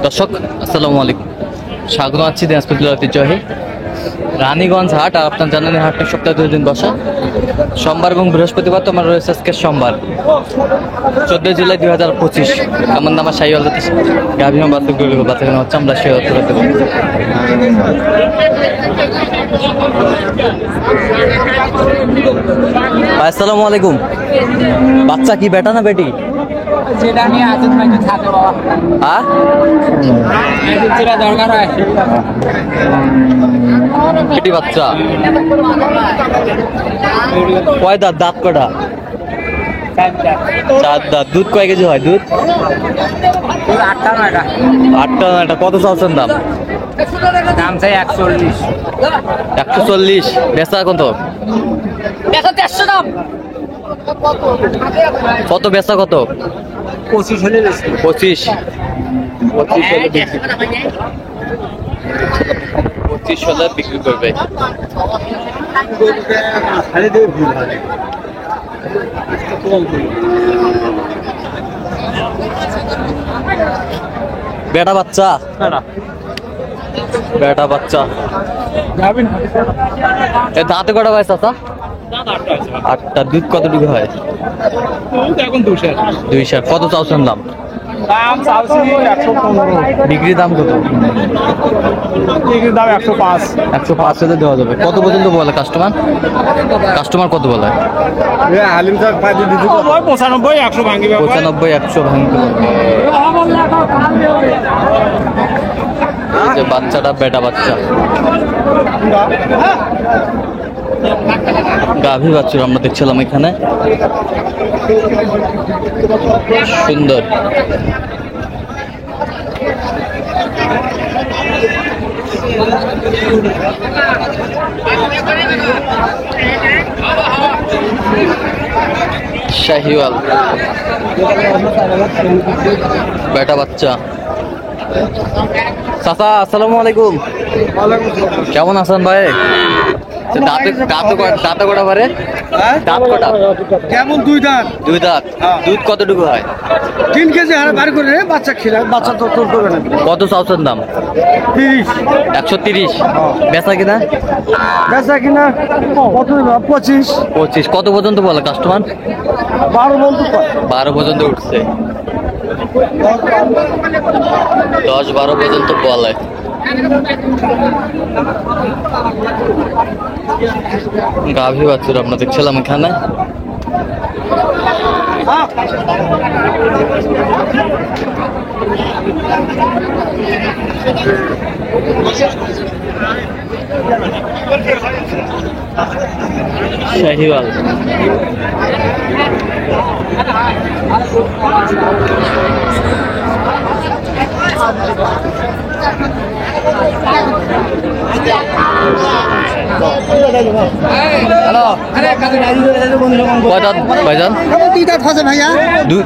দর্শক আসসালামু আলাইকুম, স্বাগত আছি দিনাজপুর জেলার ঐতিহ্যবাহী রানীগঞ্জ হাট। আর আপনার জানেন হাটটা সপ্তাহে 2 দিন বসা, সোমবার এবং বৃহস্পতিবার। তো আমার রয়েছে আজকে সোমবার 14 জুলাই 2025। আমার নাম শাহিওয়াল গাভিমা বাচ্চাগুলো হচ্ছে, আমরা সে তুলে দেবো। আসসালামু আলাইকুম। বাচ্চা কি বেটা না বেটি? বেটি বাচ্চা। কয় দাঁত? দাঁত কটা? 4 দাঁত। দুধ কয় কেজি হয়? দুধ 8টা 9টা। কত চাচ্ছেন দাম? দাম চাই 140। 140। বেচা কত? 150 দাম। কত বেচা কত? 25 হলে 25 হলে বিক্রি করবে। বেটা বাচ্চা, বেটা বাচ্চা। দাঁতে কটা ভাই চাচা? 8টা। দুধ কতটুকু হয়? এখন 200। কত চাচ্ছেন দাম? দাম চাচ্ছি 115। বিক্রির দাম কত? বিক্রির দাম 105। 105 হাজার দেওয়া যাবে। কত পর্যন্ত বলে কাস্টমার? কাস্টমার কত বলে? হালিম স্যার 95 100 ভাঙি। 95 100 ভাঙি। এই যে বাচ্চাটা বেটা বাচ্চা, গাভী বাচ্চা আমরা দেখছিলাম এখানে, সুন্দর। শাহিওয়াল বেটা বাচ্চা। চাচা আসসালামু আলাইকুম। কেমন আছেন ভাই? দাঁতে কটা পারে? দাঁত কটা? কেমন 2 দাঁত? 2 দাঁত। দুধ কতটুকু হয়? 3 কেজি হারে বার করে বাচ্চা খেলা, বাচ্চা তো করবে না। কত চাচ্ছেন দাম? 30। 130। বেচা কিনা? বেচা কিনা কত? 25। কত পর্যন্ত বলে কাস্টমার? 12 বলতে 12 পর্যন্ত উঠছে। 10-12 পর্যন্ত বলে। গাভী বাছুর আমরা দেখছিলাম এখানে। শাহিওয়াল ভাইজান? 2 দাঁত আছে ভাইয়া।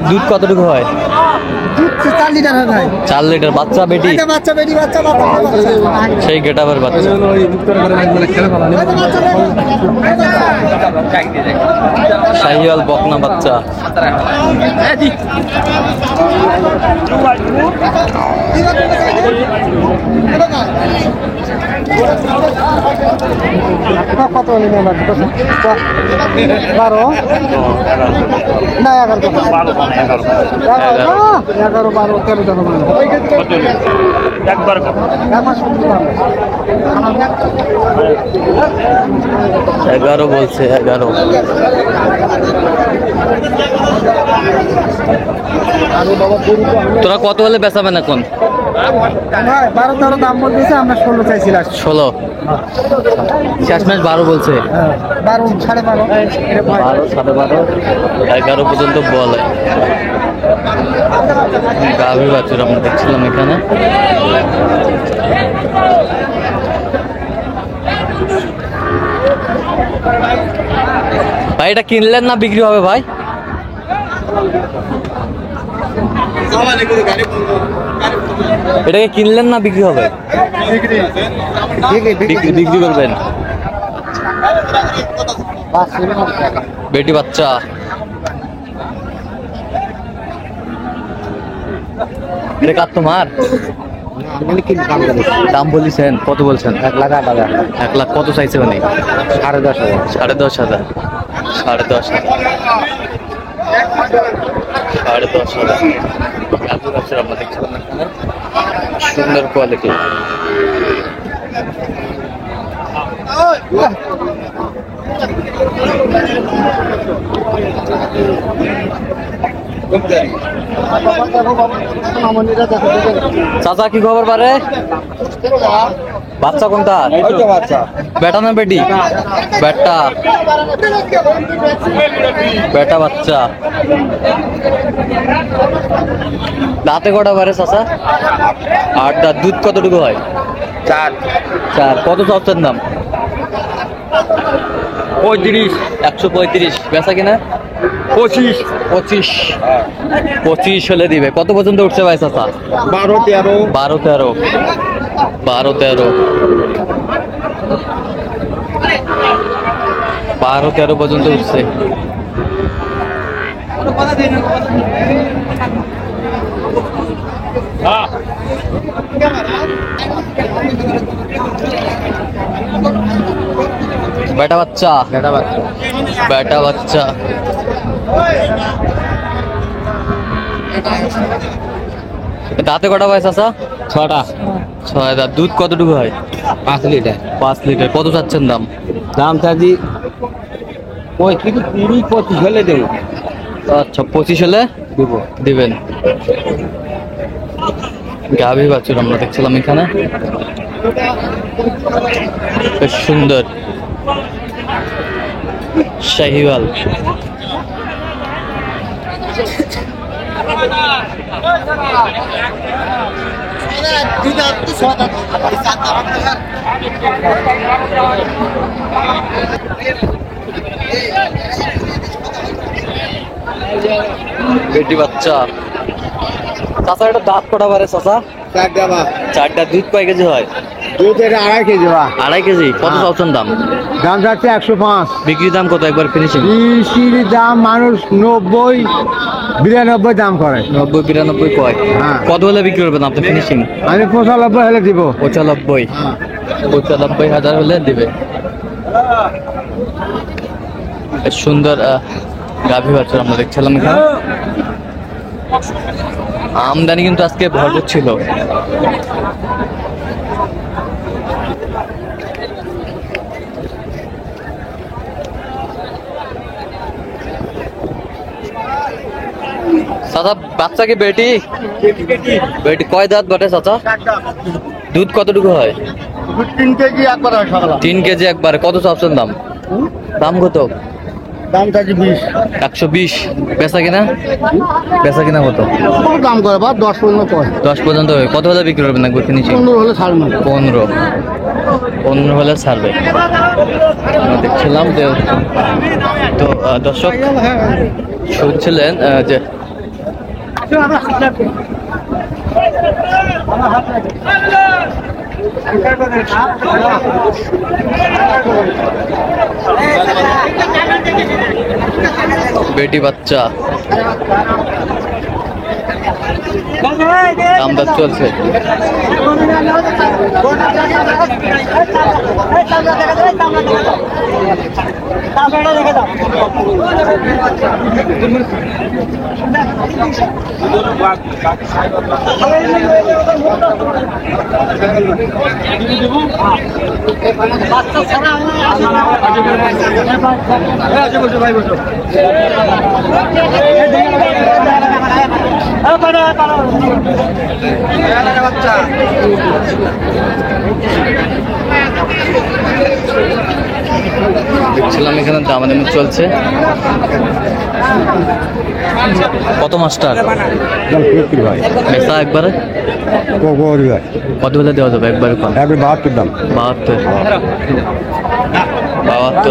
দুধ কতটুকু হয়? 4 লিটার হয় ভাই। 4 লিটার। বাচ্চা বেটি? বাচ্চা বেটি বাচ্চা। সেই গেটাবের বাচ্চা। শাহিওয়াল বকনা বাচ্চা। কত 12 না 11 12 13 একবার 11 বলছে। 11। তোরা কত হলে বেচাবেন এখন? 12-13 দাম বলতেছে, আমরা 16 চাইছিলাম। 16। শেষমেশ 12 বলছে। 12 12.5 12 12.5 11 পর্যন্ত বলে। গাভী বাছুর আমরা দেখছিলাম এখানে। ভাই এটা কিনলেন না বিক্রি হবে ভাই? এটাকে কিনলেন না বিক্রি হবে? বিক্রি করবেন। बेटी बच्चा देखा तुम्हार আমি কি দাম করে দাম বলেছেন কত বলছেন? 1,08,000 1 লাখ কত চাইছে উনি? 10,500 10,500 10,500 10,500 আমরা দেখছিলাম এখানে সুন্দর কোয়ালিটি। চাচা কি খবর পারে? বাচ্চা কোনটা? বেটা না বেটি? বেটা বেটা বাচ্চা। দাঁতে কটা পারে চাচা? 8 দাঁত। দুধ কতটুকু হয়? 4 4। কত চাচ্ছেন দাম? 35 135। বেচা কিনা? 25 25 হলে দিবে। কত পর্যন্ত উঠছে ভাই চাচা? 12 13 12 13 12 13 12 13 পর্যন্ত উঠছে। বেটা বাচ্চা বেটা বাচ্চা। দাঁতে কটা ভাই চাচা? 6টা 6 দাঁত। দুধ কতটুকু হয়? 5 লিটার 5 লিটার। কত চাচ্ছেন দাম? দাম চাজি 25 হলে দেবো। আচ্ছা 25 হলে দেব দিবেন। গাভী বাছুর আমরা দেখছিলাম এখানে বেশ সুন্দর শাহিওয়াল। বেটি বাচ্চা। চাচা এটা দাঁত কটা পারে চাচা? 4টা বা 4টা। দুধ কয় কেজি হয়? দুধ এটা 2.5 কেজি বা 2.5 কেজি। কত হ্যাঁ। চাচ্ছেন দাম? দাম যাচ্ছে 105। বিক্রির দাম কত একবার ফিনিশিং? বিশির দাম মানুষ 90 92 দাম করে। 90 92 কয়। হ্যাঁ। কত হলে বিক্রি করবেন আপনি ফিনিশিং? আমি 95 হলে দিব। 95 95,000 হলে দিবে। বেশ সুন্দর গাভী বাছুর আমরা দেখছিলাম এখানে। আমদানি কিন্তু আজকে ভরপুর ছিল। চাচা বাচ্চা কি বেটি? বেটি কয় দাঁত বটে চাচা? দুধ কতটুকু হয়? 3 কেজি একবার সকালে 3 কেজি একবারে। কত চাচ্ছেন দাম? দাম কত? দাম চাচ্ছি 20। 120। বেচা কিনা? বেচা কিনা কত? কত দাম করে বা 10 15 কয়। 10 পর্যন্ত হবে। কত হলে বিক্রি করবেন একবার ফিনিশিং? 15 হলে ছাড় না। 15 হলে ছাড়বে। আমরা দেখছিলাম যে তো দর্শক শুনছিলেন যে বেটি বাচ্চা দাম চলছে। দেখছিলাম এখানে দামাদামি চলছে। কত মাস্টার ভাই বেচা একবারে কত কত হলে দেওয়া যাবে একবারে? কম 72 দাম 72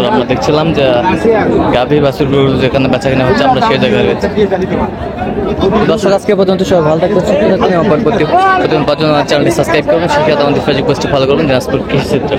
আমরা দেখছিলাম যে গাভী বাছুর গরু যেখানে বেচা কিনা হচ্ছে আমরা সেই জায়গায় রয়েছে। দর্শক আজকে পর্যন্ত সবাই ভালো থাকবেন, সুস্থ থাকবেন এবং পরবর্তী চ্যানেলটি সাবস্ক্রাইব করবেন, সেই সাথে আমাদের ফেসবুক পেজটি ফলো করবেন দিনাজপুর কৃষি চিত্র।